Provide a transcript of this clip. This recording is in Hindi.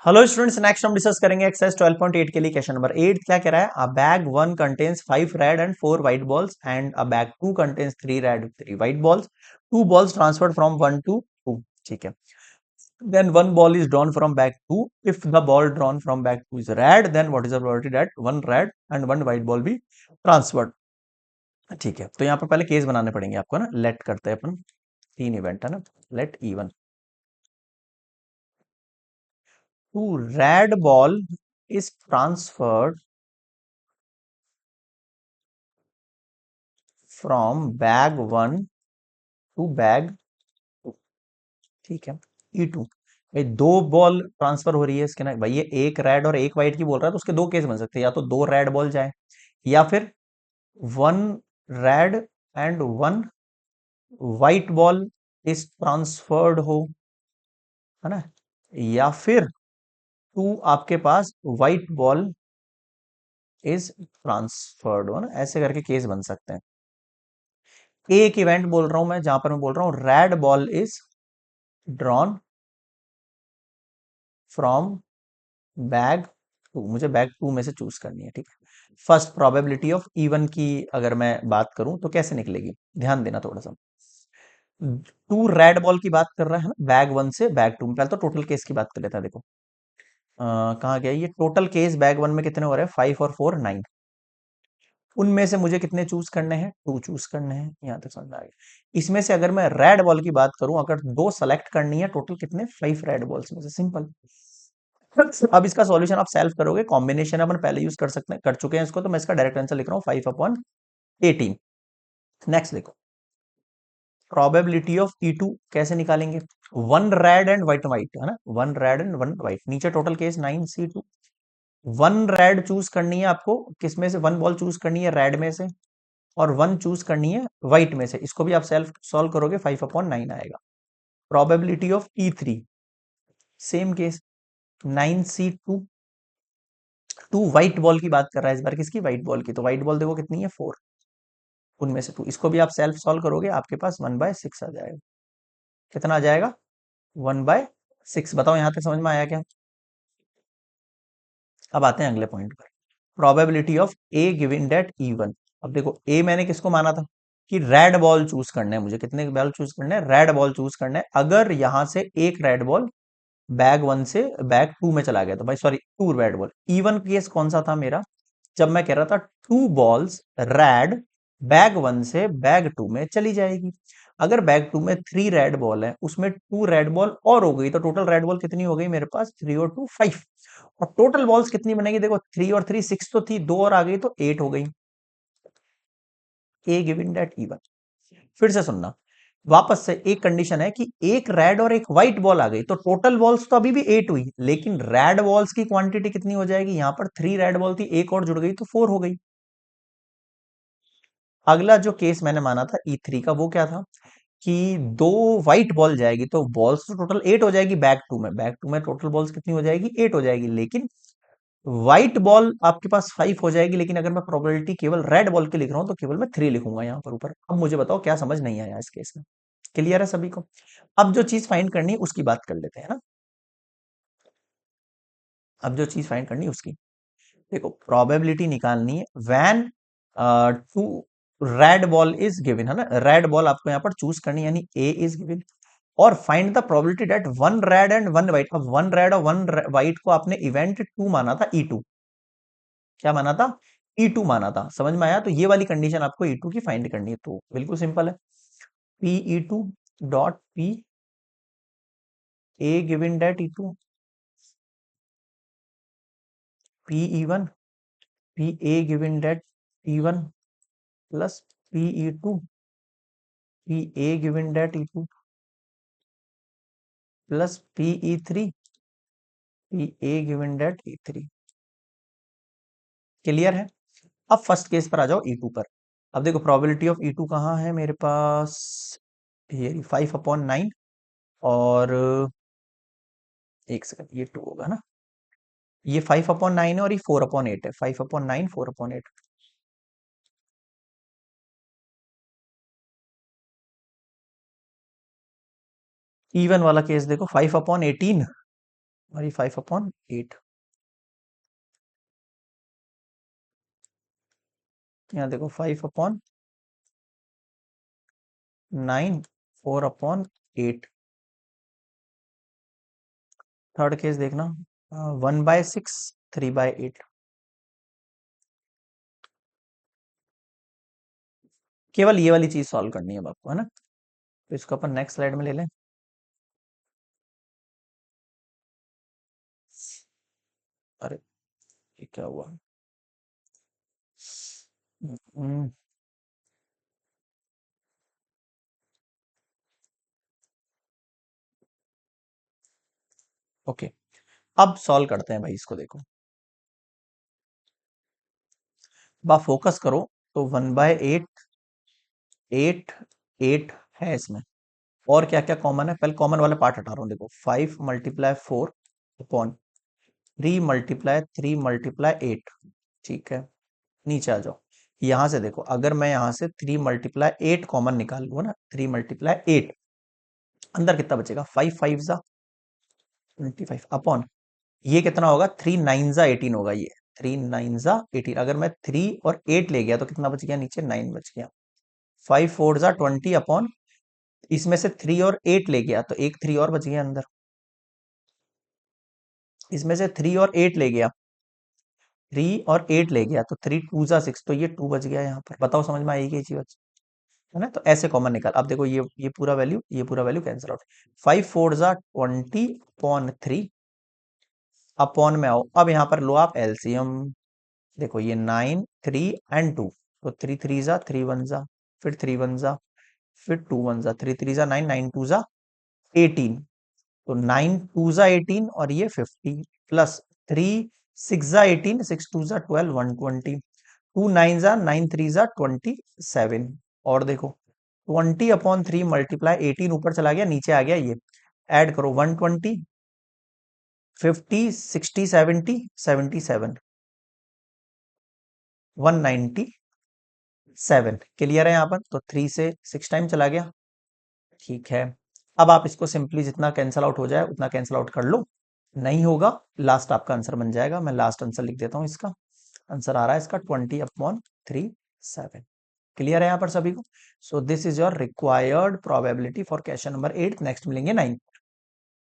हेलो स्टूडेंट्स, नेक्स्ट हम डिस्कस करेंगे एक्सरसाइज 12.8 के लिए। क्वेश्चन नंबर 8 क्या कह रहा है? A bag 1 contains 5 red and 4 white balls and a bag 2 contains 3 red 3 white balls. Two balls transferred from 1 to 2। ठीक है। Then one ball is drawn from bag 2। If the ball drawn from bag 2 is red, then what is the probability that one red and one white ball be transferred. ठीक है, तो यहाँ पर पहले केस बनाने पड़ेंगे आपको ना। लेट करते हैं अपन, तीन इवेंट है ना। Let E1 two red ball is transferred from bag 1 to bag 2। ठीक है। E2 भाई दो बॉल ट्रांसफर हो रही है इसके ना भाई, ये एक रेड और एक व्हाइट की बोल रहा है, तो उसके दो केस बन सकते हैं। या तो दो रेड बॉल जाए, या फिर one red and one white ball is transferred हो, है ना। या फिर टू आपके पास व्हाइट बॉल इज ट्रांसफर्ड हो ना, ऐसे करके केस बन सकते हैं। एक इवेंट बोल रहा हूं मैं, जहां पर मैं बोल रहा हूं red ball is drawn from bag 2। मुझे बैग 2 में से चूज करनी है। ठीक है। फर्स्ट प्रोबेबिलिटी ऑफ इवन की अगर मैं बात करूं तो कैसे निकलेगी, ध्यान देना थोड़ा सा। टू रेड बॉल की बात कर रहा है ना, बैग 1 से बैग 2 में। पहले तो टोटल केस की बात कर लेता है। देखो कहाँ गया ये टोटल केस? बैग 1 में कितने हो रहे हैं? 5 और 4 9। उनमें से मुझे कितने चूज करने हैं? 2 चूज करने हैं। यहां तक समझ में आ गया। इसमें से अगर मैं रेड बॉल की बात करूं, अगर दो सेलेक्ट करनी है, टोटल कितने? 5 रेड बॉल्स में से। सिंपल। अब इसका सॉल्यूशन आप सेल्फ करोगे, कॉम्बिनेशन अपन पहले यूज कर सकते हैं, कर चुके हैं इसको, तो मैं इसका डायरेक्ट आंसर लिख रहा हूँ 5/18। नेक्स्ट देखो, प्रोबेबिलिटी ऑफ E2 कैसे निकालेंगे? One red and white white है ना, one red and one white. नीचे total case 9C2। One red choose करनी है आपको, किसमें से? वन बॉल चूज करनी है रेड में से, और वन चूज करनी है व्हाइट में से। इसको भी आप सेल्फ सॉल्व करोगे, 5/9 आएगा। Probability of E3 same case, 9C2। Two white ball की बात कर रहा है इस बार, किसकी? व्हाइट बॉल की। तो व्हाइट बॉल देखो कितनी है? 4। उनमें से 2। इसको भी आप सेल्फ सॉल्व करोगे, आपके पास 1/6 आ जाएगा। कितना आ जाएगा? 1/6। बताओ यहां तक समझ में आया क्या? अब आते हैं अगले पॉइंट पर। Probability of A given that E1। अब देखो ए मैंने किसको माना था कि रेड बॉल चूज करना है मुझे। कितने बॉल चूज करना है? रेड बॉल चूज करना है। अगर यहां से एक रेड बॉल बैग 1 से बैग 2 में चला गया तो भाई, sorry, 2 red ball. Even case कौन सा था मेरा? जब मैं कह रहा था 2 बॉल्स रेड बैग 1 से बैग 2 में चली जाएगी। अगर बैग 2 में 3 रेड बॉल है, उसमें 2 रेड बॉल और हो गई, तो टोटल रेड बॉल कितनी हो गई मेरे पास? 3 और 2 5। और टोटल बॉल्स कितनी बनेगी? देखो 3 और 3 6 तो थी, 2 और आ गई तो 8 हो गई। ए गिवन दैट E1। फिर से सुनना, वापस से एक कंडीशन है कि एक रेड और एक व्हाइट बॉल आ गई, तो टोटल बॉल्स तो अभी भी 8 हुई, लेकिन रेड बॉल्स की क्वांटिटी कितनी हो जाएगी? यहां पर 3 रेड बॉल थी, एक और जुड़ गई तो 4 हो गई। अगला जो केस मैंने माना था E3 का, वो क्या था कि दो व्हाइट बॉल जाएगी, तो बॉल्स तो टोटल 8 हो जाएगी बैक टू में। बैक टू में टोटल बॉल्स कितनी हो जाएगी? 8 हो जाएगी। लेकिन व्हाइट बॉल आपके पास 5 हो जाएगी। लेकिन अगर मैं प्रोबेबिलिटी केवल रेड बॉल की लिख रहा हूं, तो केवल मैं 3 लिखूंगा यहां पर ऊपर। अब मुझे बताओ क्या समझ नहीं आया इस केस में? क्लियर है सभी को? अब जो चीज फाइंड करनी है उसकी बात कर लेते हैं ना। अब जो चीज फाइंड करनी है उसकी, देखो प्रोबेबिलिटी निकालनी है when two red ball is given, है ना। रेड बॉल आपको यहां पर चूज करनी है, यानी ए इज गिवन। और find the probability that one red and one white. अब वन रेड और वन व्हाइट को आपने इवेंट 2 माना था, E2। क्या माना था? E2 माना था। समझ में आया? तो ये वाली कंडीशन आपको E2 की फाइंड करनी है, तो बिल्कुल सिंपल है। P E2 dot P A given that E2, P E1 P A given that E1 plus P E2 P A given that E2 plus P E3 P A given that E3। Clear है? अब फर्स्ट केस पर आ जाओ, E2 पर। अब देखो प्रोबेबिलिटी ऑफ E2 कहाँ है मेरे पास? ये 5/9। और एक सेकंड, ये 2 होगा ना। ये 5/9 है और ये 4/8 है। 5/9 4/8। इवन वाला केस देखो, 5/18 और ये 5/8। यहाँ देखो 5/9, 4/8। थर्ड केस देखना, 1/6, 3/8। केवल ये वाली चीज सॉल्व करनी है अब आपको, है ना। तो इसको अपन नेक्स्ट स्लाइड में ले लें। अरे ये क्या हुआ? हम्म, ओके, अब सॉल्व करते हैं भाई इसको। देखो अब आप फोकस करो। तो 1/8, 8 है इसमें। और क्या क्या कॉमन है, पहले कॉमन वाला पार्ट हटा रहा हूँ। देखो 5 × 4 3 × 3 × 8। ठीक है, नीचे आ जाओ। यहां से देखो, अगर मैं यहां से 3 × 8 कॉमन निकाल लूंगा ना, 3 × 8, अंदर कितना बचेगा? 5 5 जा 25 अपॉन, ये कितना होगा? 3 9 जा 18 होगा ये। 3 9 जा 18, अगर मैं 3 और 8 ले गया तो कितना बच गया? नीचे 9 बच गया। 5 4 जा 20 अपॉन, इसमें से 3 और 8 ले गया तो एक 3 और बच गया अंदर। इसमें से 3 और 8 ले गया, 3 और 8 ले गया तो 3 2 जा 6, तो ये 2 बच गया यहाँ पर। बताओ समझ में आएगी ये चीज, है ना। तो ऐसे कॉमन निकाल। अब देखो ये पूरा वैल्यू कैंसिल आउट। 5 4 जा 20 अपॉन 3, अपॉन में आओ। अब यहाँ पर लो आप एलसीएम। देखो ये 9 3 एंड 2, तो 3 3 जा 3 1 जा, फिर 3 1 जा, फिर 2 1 जा, 3 3 जा 9, 9 2 जा 18। तो 9 2 जा 18 और ये 50, प्लस 3 6 जा 18, 6 2 जा 12, 120। 2 9 जा 9 3 जा 27। और देखो 20/3 मल्टीप्लाई 18 ऊपर चला गया, नीचे आ गया ये। ऐड करो 120, 50, 60, 70, 77, 197। क्लियर है यहाँ पर? तो 3 से 6 टाइम चला गया। ठीक है, अब आप इसको सिंपली जितना कैंसल आउट हो जाए उतना कैंसल आउट कर लो। नहीं होगा, लास्ट आपका आंसर बन जाएगा। मैं लास्ट आंसर लिख देता हूँ इसका। आंसर आ रहा है इसका 20/3 7। क्लियर है यहाँ पर सभी को? So this is your required probability for question number 8। Next मिलेंगे 9।